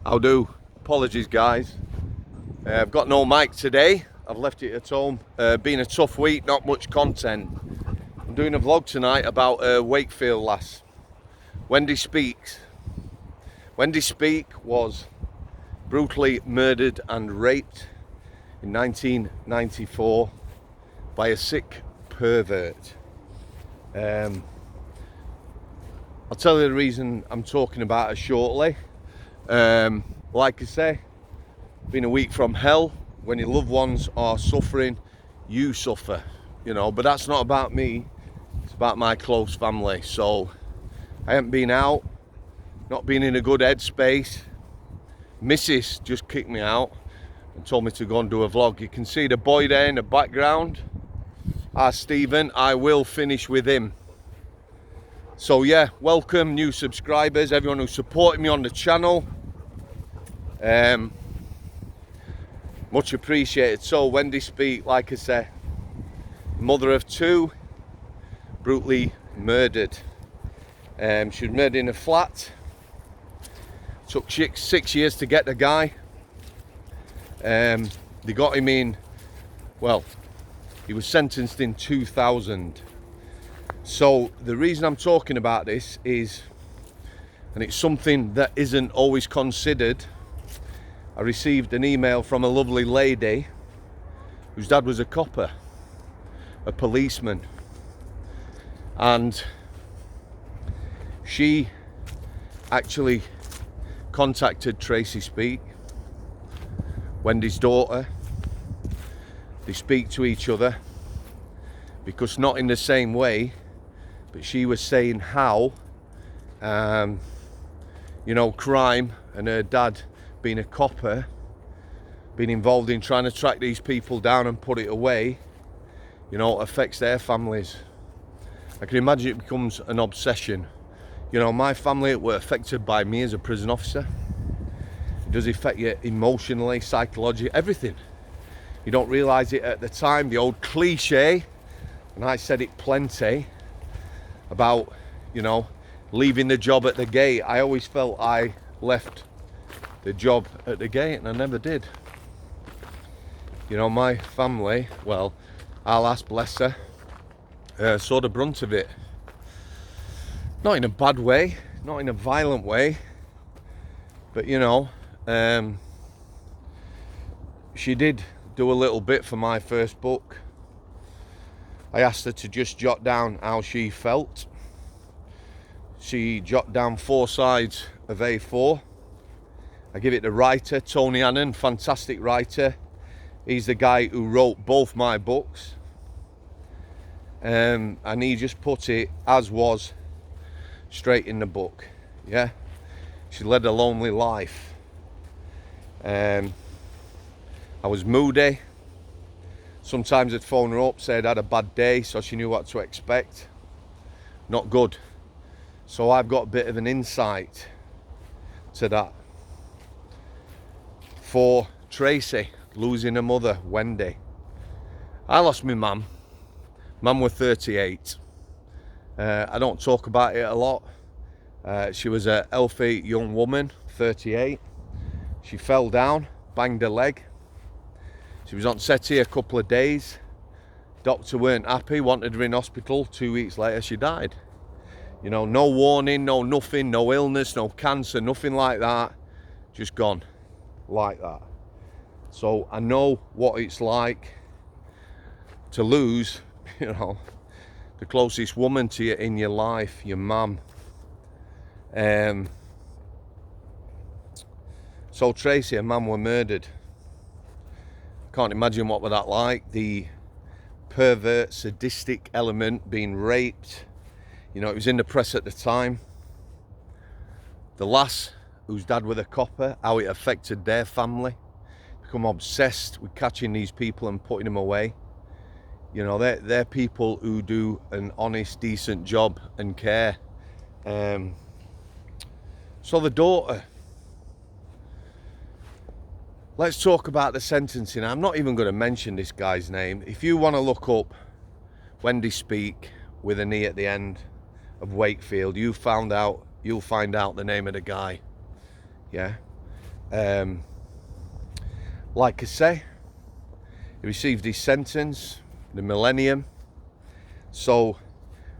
I'll do. Apologies, guys. I've got no mic today. I've left it at home. Been a tough week, not much content. I'm doing a vlog tonight about Wakefield lass, Wendy Speake. Wendy Speake was brutally murdered and raped in 1994 by a sick pervert. I'll tell you the reason I'm talking about her shortly. Like I say, been a week from hell. When your loved ones are suffering, you suffer, but that's not about me, it's about my close family. So I haven't been out, not been in a good headspace. Mrs. just kicked me out and told me to go and do a vlog. You can see the boy there in the background, Stephen. I will finish with him. So yeah, welcome new subscribers, everyone who's supporting me on the channel. Much appreciated. So Wendy Speake, like I say, mother of two, brutally murdered. She was murdered in a flat. Took 6 years to get the guy. They got him in, well, he was sentenced in 2000. So the reason I'm talking about this is, and it's something that isn't always considered, I received an email from a lovely lady whose dad was a copper, a policeman, and she actually contacted Tracy Speake, Wendy's daughter. They speak to each other because not in the same way, but she was saying how, crime and her dad being a copper, being involved in trying to track these people down and put it away, affects their families. I can imagine it becomes an obsession. My family were affected by me as a prison officer. It does affect you emotionally, psychologically, everything. You don't realise it at the time. The old cliche, and I said it plenty, about, leaving the job at the gate. I always felt I left the job at the gate, and I never did. My family, well, Allah bless her, saw the brunt of it. Not in a bad way, not in a violent way, but she did do a little bit for my first book. I asked her to just jot down how she felt. She jotted down 4 sides of A4. I give it to writer, Tony Annan, fantastic writer. He's the guy who wrote both my books. And he just put it as was straight in the book. Yeah, she led a lonely life. I was moody. Sometimes I'd phone her up, say I'd had a bad day, so she knew what to expect. Not good. So I've got a bit of an insight to that. For Tracy, losing her mother, Wendy. I lost my mum. Mum was 38. I don't talk about it a lot. She was a healthy young woman, 38. She fell down, banged her leg. She was on settee a couple of days. Doctor weren't happy, wanted her in hospital. 2 weeks later, she died. No warning, no nothing, no illness, no cancer, nothing like that. Just gone like that. So I know what it's like to lose, the closest woman to you in your life, your mum. So Tracy, her mum, were murdered. Can't imagine what was that like. The pervert, sadistic element, being raped. It was in the press at the time. The lass whose dad was a copper, how it affected their family. Become obsessed with catching these people and putting them away. They're people who do an honest, decent job and care. So the daughter. Let's talk about the sentencing. I'm not even going to mention this guy's name. If you want to look up Wendy Speake with an E at the end of Wakefield, you'll find out the name of the guy. Yeah. Like I say, he received his sentence, the millennium. So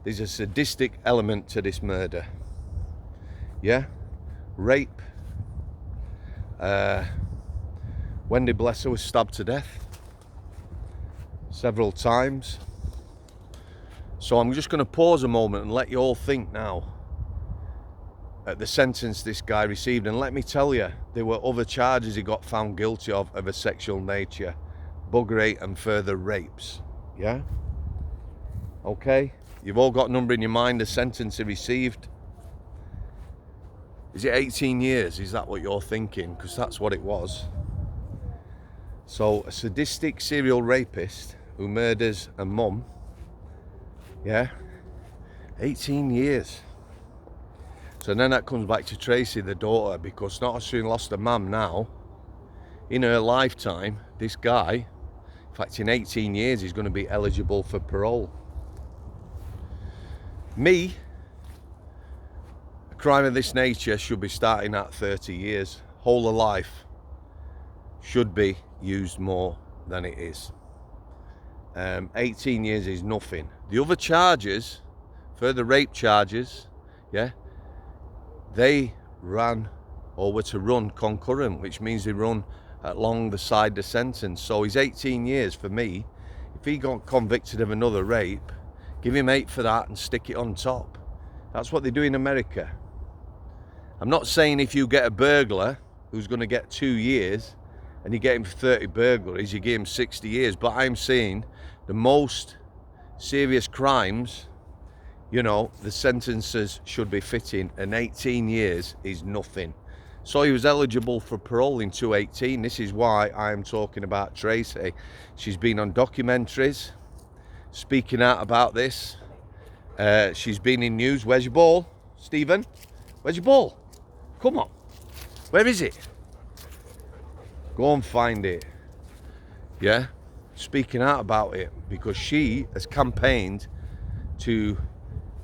there's a sadistic element to this murder. Yeah, rape. Wendy, bless her, was stabbed to death several times. So I'm just going to pause a moment and let you all think now at the sentence this guy received. And let me tell you, there were other charges he got found guilty of a sexual nature, buggery and further rapes. Yeah? Okay? You've all got a number in your mind, the sentence he received. Is it 18 years? Is that what you're thinking? Because that's what it was. So a sadistic serial rapist who murders a mum, yeah, 18 years. So then that comes back to Tracy, the daughter, because not as soon lost a mum now, in her lifetime, this guy, in fact in 18 years, he's going to be eligible for parole. Me, a crime of this nature should be starting at 30 years. Whole of life should be used more than it is. 18 years is nothing. The other charges, further rape charges, yeah, they ran or were to run concurrent, which means they run along the side the sentence. So he's 18 years for me. If he got convicted of another rape, give him 8 for that and stick it on top. That's what they do in America. I'm not saying if you get a burglar who's going to get 2 years and you get him for 30 burglaries, you give him 60 years. But I'm saying the most serious crimes, you know, the sentences should be fitting, and 18 years is nothing. So he was eligible for parole in 2018. This is why I'm talking about Tracy. She's been on documentaries, speaking out about this. She's been in news. Where's your ball, Stephen? Where's your ball? Come on. Where is it? Go and find it. Yeah? Speaking out about it, because she has campaigned to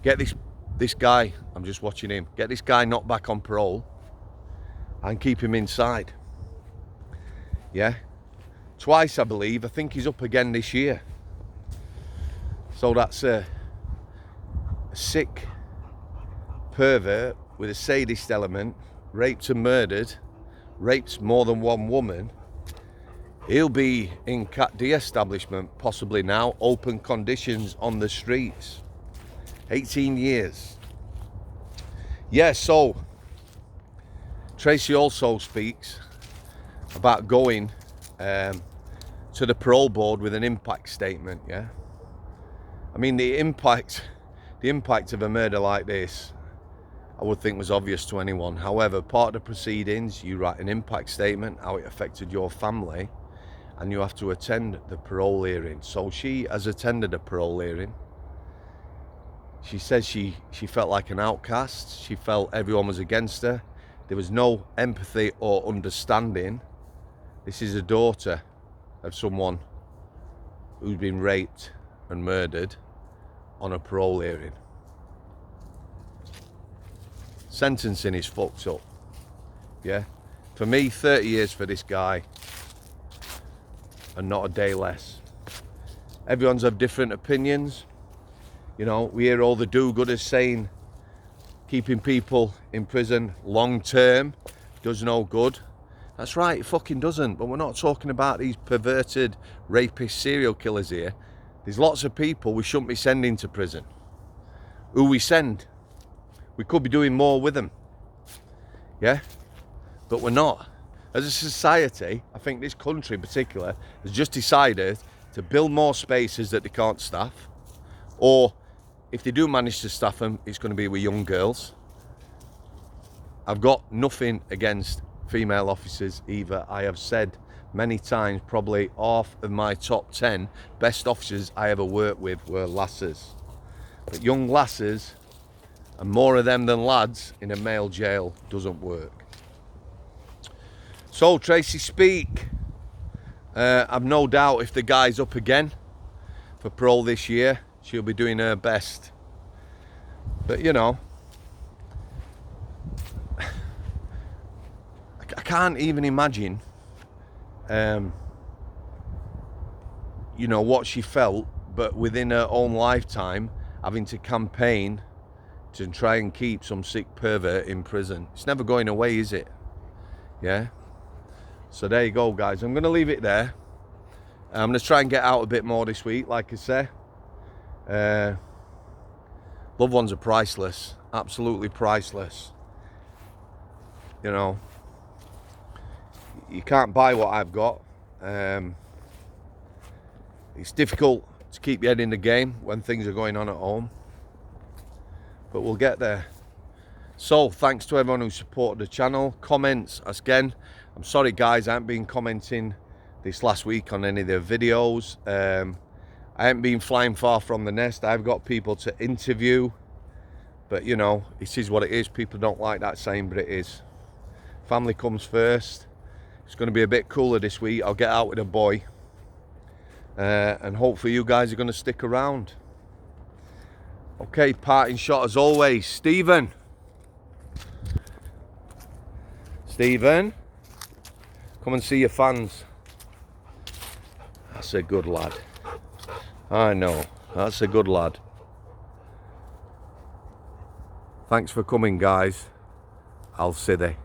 get this guy, I'm just watching him, get this guy knocked back on parole and keep him inside. Yeah? Twice, I believe. I think he's up again this year. So that's a sick pervert with a sadist element, raped and murdered, raped more than one woman. He'll be in Cat D establishment, possibly now, open conditions on the streets. 18 years. Yeah, so Tracy also speaks about going to the parole board with an impact statement, yeah? I mean, the impact of a murder like this, I would think was obvious to anyone. However, part of the proceedings, you write an impact statement, how it affected your family, and you have to attend the parole hearing. So she has attended a parole hearing. She says she felt like an outcast. She felt everyone was against her. There was no empathy or understanding. This is a daughter of someone who's been raped and murdered on a parole hearing. Sentencing is fucked up. Yeah? For me, 30 years for this guy and not a day less. Everyone's have different opinions. You know, we hear all the do-gooders saying keeping people in prison long term does no good. That's right, it fucking doesn't. But we're not talking about these perverted rapist serial killers here. There's lots of people we shouldn't be sending to prison. Who we send, we could be doing more with them. Yeah? But we're not. As a society, I think this country in particular has just decided to build more spaces that they can't staff. Or if they do manage to staff them, it's going to be with young girls. I've got nothing against female officers either. I have said many times, probably half of my top 10 best officers I ever worked with were lasses. But young lasses, and more of them than lads, in a male jail doesn't work. So Tracy Speake, I've no doubt if the guy's up again for parole this year, she'll be doing her best. But you know, I I can't even imagine, you know, what she felt, but within her own lifetime, having to campaign to try and keep some sick pervert in prison. It's never going away, is it? Yeah. So there you go, guys. I'm going to leave it there. I'm going to try and get out a bit more this week, like I say. Loved ones are priceless. Absolutely priceless. You know, you can't buy what I've got. It's difficult to keep your head in the game when things are going on at home. But we'll get there. So, thanks to everyone who supported the channel. Comments, again, I'm sorry guys, I haven't been commenting this last week on any of the videos. I haven't been flying far from the nest. I've got people to interview. But, you know, it is what it is. People don't like that saying, but it is. Family comes first. It's going to be a bit cooler this week. I'll get out with a boy. And hopefully you guys are going to stick around. Okay, parting shot as always. Stephen, come and see your fans. That's a good lad. I know, that's a good lad. Thanks for coming, guys. I'll see you.